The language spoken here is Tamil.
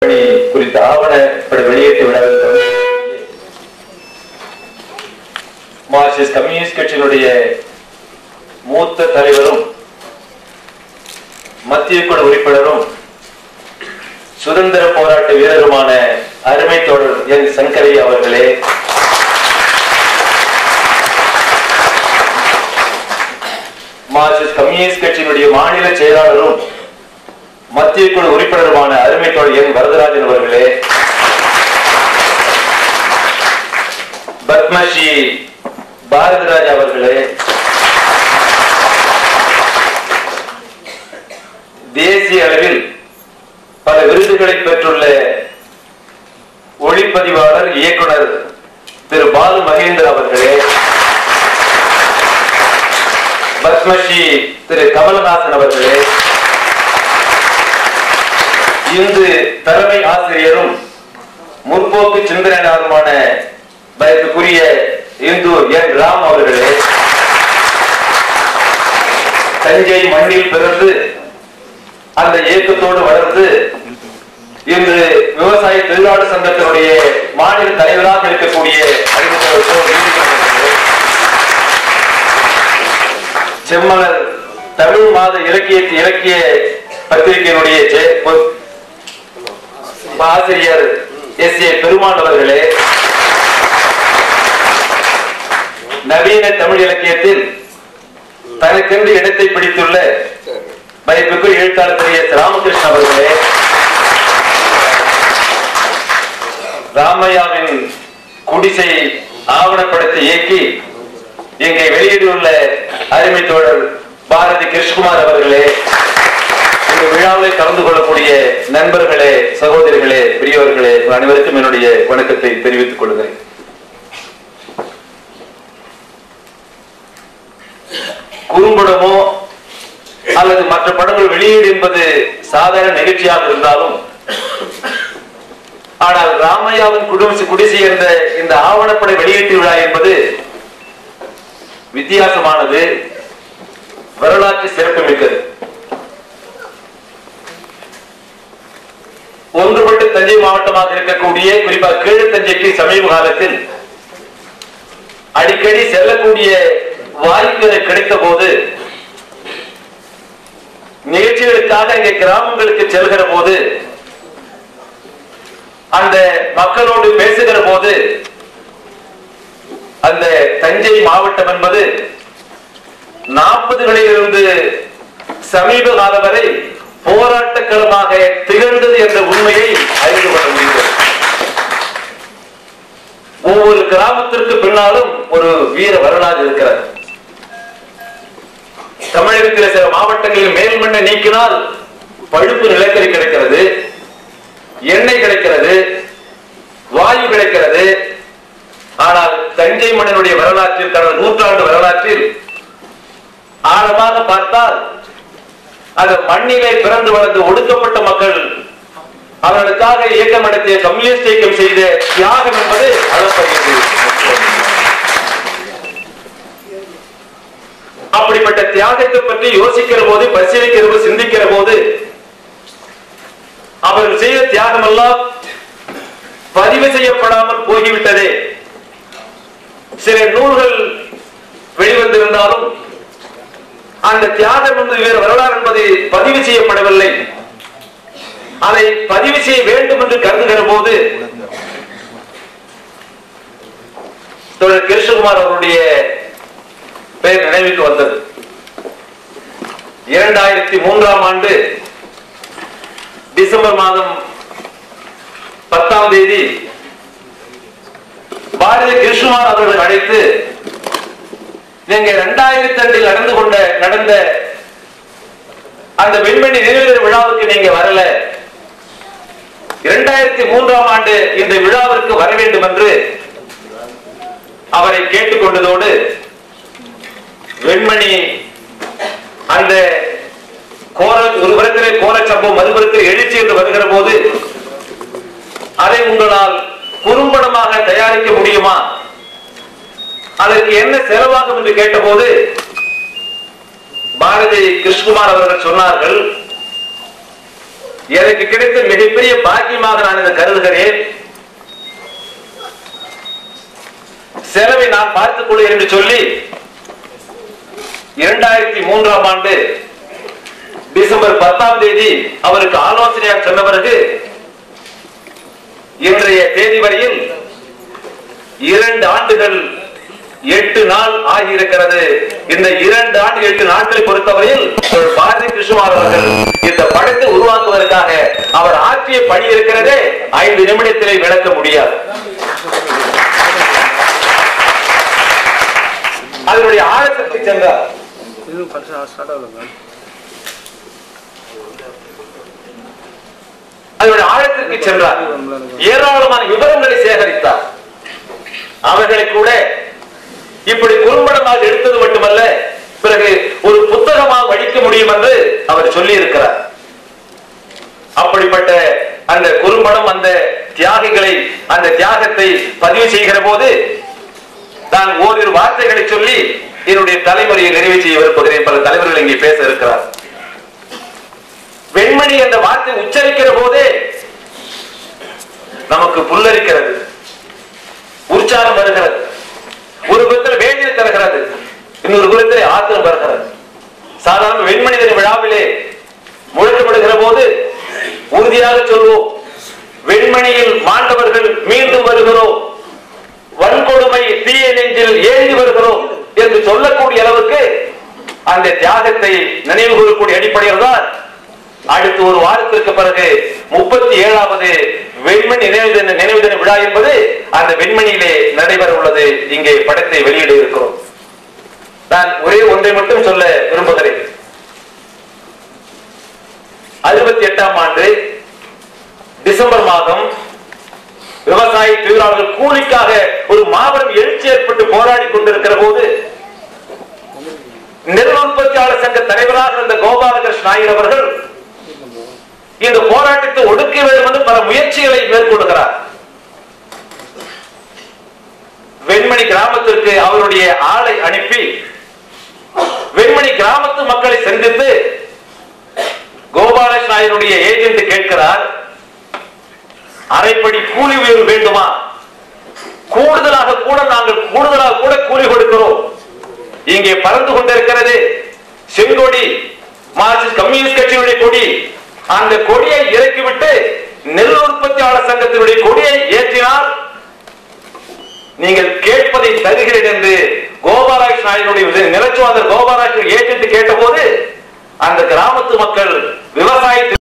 குறித்த ஆவணப்பட வெளியீட்டு விழாவில் மார்க்சிஸ்ட் கம்யூனிஸ்ட் கட்சியினுடைய மூத்த தலைவரும் மத்திய குழு உறுப்பினரும் சுதந்திர போராட்ட வீரருமான அருமை தோழர் என் சங்கரையா அவர்களே, மார்க்சிஸ்ட் கம்யூனிஸ்ட் கட்சியினுடைய மாநில செயலாளரும் மத்திய குழு உறுப்பினருமான அருமை தோழர் என் வரதராஜன் அவர்களே, பத்மஸ்ரீ பாரதிராஜா அவர்களே, தேசிய அளவில் பல விருதுகளை பெற்றுள்ள ஒளிப்பதிவாளர் இயக்குனர் திரு பாலு மகேந்திர அவர்களே, பத்மஸ்ரீ திரு கமலஹாசன் அவர்களே, இந்து தலைமை ஆசிரியரும் முற்போக்கு சிந்தனையாளருமான மதிப்புக்குரிய இந்து என் ராம் அவர்களே, தஞ்சை மண்ணில் பிறந்து அந்த இயக்கத்தோடு வளர்ந்து இன்று விவசாய தொழிலாளர் சங்கத்தினுடைய மாநில தலைவராக இருக்கக்கூடிய செம்மலர் தமிழ் மாத இலக்கிய பத்திரிகையினுடைய ஆசிரியர் எஸ் ஏ பெருமாள் அவர்களே, நவீன தமிழ் இலக்கியத்தில் தனக்கென்று இடத்தை பிடித்துள்ள மதிப்புக்குரிய எழுத்தாளர் திரு எஸ் ராமகிருஷ்ணன் அவர்களே, ராமையாவின் குடிசை ஆவணப்படத்தை இயக்கி இங்கே வெளியிட்டுள்ள அருமை தோழர் பாரதி கிருஷ்ணகுமார் அவர்களே, இந்த விழாவில் கலந்து கொள்ளக்கூடிய நண்பர்களே, சகோதரிகளே, பெரியவர்களே, அனைவருக்கும் என்னுடைய வணக்கத்தை தெரிவித்துக் கொள்கிறேன். குறும்படமோ அல்லது மற்ற படங்கள் வெளியீடு என்பது சாதாரண நிகழ்ச்சியாக இருந்தாலும், ஆனால் ராமையாவின் குடிசை என்ற இந்த ஆவணப்பட வெளியீட்டு விழா என்பது வித்தியாசமானது, வரலாற்று சிறப்புமிக்கது. ஒன்றுபட்டு தஞ்சை மாவட்டமாக இருக்கக்கூடிய குறிப்பாக கீழ தஞ்சைக்கு சமீப காலத்தில் அடிக்கடி செல்லக்கூடிய வாய்ப்பு கிடைத்த போது, நிகழ்ச்சிகளுக்காக இங்கே கிராமங்களுக்கு செல்கிற போது, அந்த மக்களோடு பேசுகிற போது, அந்த தஞ்சை மாவட்டம் என்பது 40களில் இருந்து சமீப காலம் வரை போராட்ட களமாக திகழ்ந்தது என்ற உண்மையை அறிந்து கொள்ள முடிகிறது. ஒவ்வொரு கிராமத்திற்கு பின்னாலும் ஒரு வீர வரலாறு இருக்கிறது. தமிழகத்தில் சில மாவட்டங்களில் மேல்மண்ணை நீக்கினால் பழுப்பு நிலக்கரி கிடைக்கிறது, எண்ணெய் கிடைக்கிறது, வாயு கிடைக்கிறது. ஆனால் தஞ்சை மண்ணினுடைய வரலாற்றில், கடந்த நூற்றாண்டு வரலாற்றில் ஆழமாக பார்த்தால் அந்த மண்ணிலே பிறந்து வளர்ந்து ஒடுக்கப்பட்ட மக்கள் அவர்களுக்காக இயக்கம் நடத்திய கம்யூனிஸ்ட் இயக்கம் செய்த தியாகம் என்பது அளப்பரியது. அப்படிப்பட்ட தியாகத்தை பற்றி யோசிக்கிற போது, பரிசீலிக்கிற போது, சிந்திக்கிற போது, அவர்கள் செய்த தியாகம் எல்லாம் பதிவு செய்யப்படாமல் போய்விட்டதே. சில நூல்கள் வெளிவந்திருந்தாலும் அந்த தியாகம் என்பது வேறு வரலாறு என்பது பதிவு செய்யப்படவில்லை. அதை பதிவு செய்ய வேண்டும் என்று கருதுகிற போது தோழர் கிருஷ்ணகுமார் அவருடைய பெயர் நினைவுக்கு வந்தது. 2003ஆம் ஆண்டு டிசம்பர் மாதம் 10ஆம் தேதி பாரதி கிருஷ்ணகுமார் அவர்களை அழைத்து, நீங்க 2002 நடந்த அந்த விண்வெளி நிறைவேறு விழாவுக்கு நீங்க வரல, 2003ஆம் ஆண்டு இந்த விழாவிற்கு வர வேண்டும் என்று அவரை கேட்டுக்கொண்டதோடு, வெண்மணி அந்த ஒரு புறத்திலே கோர சம்பவம், மறுபுறத்தில் எழுச்சி என்று வருகிற போது, அதை உங்களால் குறும்படமாக தயாரிக்க முடியுமா, அதற்கு என்ன செலவாகும் என்று கேட்டபோது பாரதி கிருஷ்ணகுமார் அவர்கள் சொன்னார்கள், எனக்கு கிடைத்த மிகப்பெரிய பாக்கியமாக நான் இதை கருதுகிறேன். செலவை நான் பார்த்துக் கொள்கிறேன் என்று சொல்லி 2003ஆம் ஆண்டு டிசம்பர் 10ஆம் தேதி அவருக்கு ஆலோசனையாக சொன்ன பிறகு இன்றைய தேதி வரையில் 2 ஆண்டுகள் 8 நாள் ஆகியிருக்கிறது. இந்த 2 ஆண்டு 8 நாட்களை பொறுத்தவரையில் பாரதி கிருஷ்ணமார் அவர்கள் இந்த படத்தை உருவாக்குவதற்காக அவர் ஆற்றிய பணி இருக்கிறதே 5 நிமிடத்திலே விளக்க முடியாது. அதனுடைய ஆழத்திற்கு சென்றார். அதனுடைய ஆழத்திற்கு சென்றார். ஏராளமான விவரங்களை சேகரித்தார். அவர்களை கூட இப்படி குறும்படமாக எடுத்தது மட்டுமல்ல, பிறகு ஒரு புத்தகமாக வடிக்க முடியும் என்று அவர் சொல்லி இருக்கிறார். அப்படிப்பட்ட அந்த குறும்படம் அந்த தியாகிகளை, அந்த தியாகத்தை பதிவு செய்கிற போது நான் ஓரிரு வார்த்தைகளை சொல்லி என்னுடைய தலைமுறையை நிறைவு செய்ய விரும்புகிறேன். பல தலைவர்கள் இங்கே பேச இருக்கிறார். வெண்மணி என்ற வார்த்தை உச்சரிக்கிற போதே நமக்கு புல்லரிக்கிறது, உற்சாகம் வருகிறது. ஒரு புறத்தில் வேதனை தருகிறது, இன்னொரு புறத்தில் ஆத்திரம் வருகிறது. சாதாரண வெண்மனிதன் விழாவிலே முழக்கப்படுகிற போது உறுதியாக சொல்வோம், வெண்மணியில் மாண்டவர்கள் மீண்டும் வருகிறோம், வன்கொடுமை தீய நெஞ்சில் ஏந்தி வருகிறோம் என்று சொல்லக்கூடிய அளவுக்கு அந்த தியாகத்தை நினைவு கூறக்கூடிய அடிப்படையில் தான் அடுத்து ஒரு வாரத்திற்கு பிறகு 37வது வெண்மணி நினைவு தின விழா என்பது அந்த வெண்மணியிலே நடைபெற உள்ளது. இங்கே படத்தை வெளியிட இருக்கிறோம். நான் ஒரே ஒன்றை மட்டும் சொல்ல விரும்புகிறேன். 68ஆம் ஆண்டு டிசம்பர் மாதம் விவசாய தொழிலாளர்கள் கூலிக்காக ஒரு மாபெரும் எழுச்சி ஏற்பட்டு போராடி கொண்டிருக்கிற போது நெல் உற்பத்தியாளர் சங்க தலைவராக இருந்த கோபாலகிருஷ்ண நாயர் அவர்கள் இந்த போராட்டத்தை ஒடுக்க வேண்டும் என்று பல முயற்சிகளை மேற்கொள்கிறார். வெண்மணி கிராமத்திற்கு அவருடைய ஆளை அனுப்பி வெண்மணி கிராமத்து மக்களை சந்தித்து கோபாலகிருஷ்ண நாயருடைய ஏஜென்ட் கேட்கிறார், அரைப்படி கூலி உயர்வு வேண்டுமா? கூடுதலாக கூட கூலி கொடுக்கிறோம். இங்கே பறந்து கொண்டிருக்கிறது செங்கொடி, மார்க்சிஸ்ட் கம்யூனிஸ்ட் கட்சியினுடைய கொடி. அந்த கொடியை இறக்கிவிட்டு நெல் உற்பத்தியாளர் சங்கத்தினுடைய கொடியை ஏற்றினால் நீங்கள் கேட்பதை தருகிறேன் என்று கோபாலகிருஷ்ண நாயருடைய நிலச்சுவாதர் கோபாலகிருஷ்ண ஏஜென்ட் கேட்ட போது அந்த கிராமத்து மக்கள் விவசாயத்தில்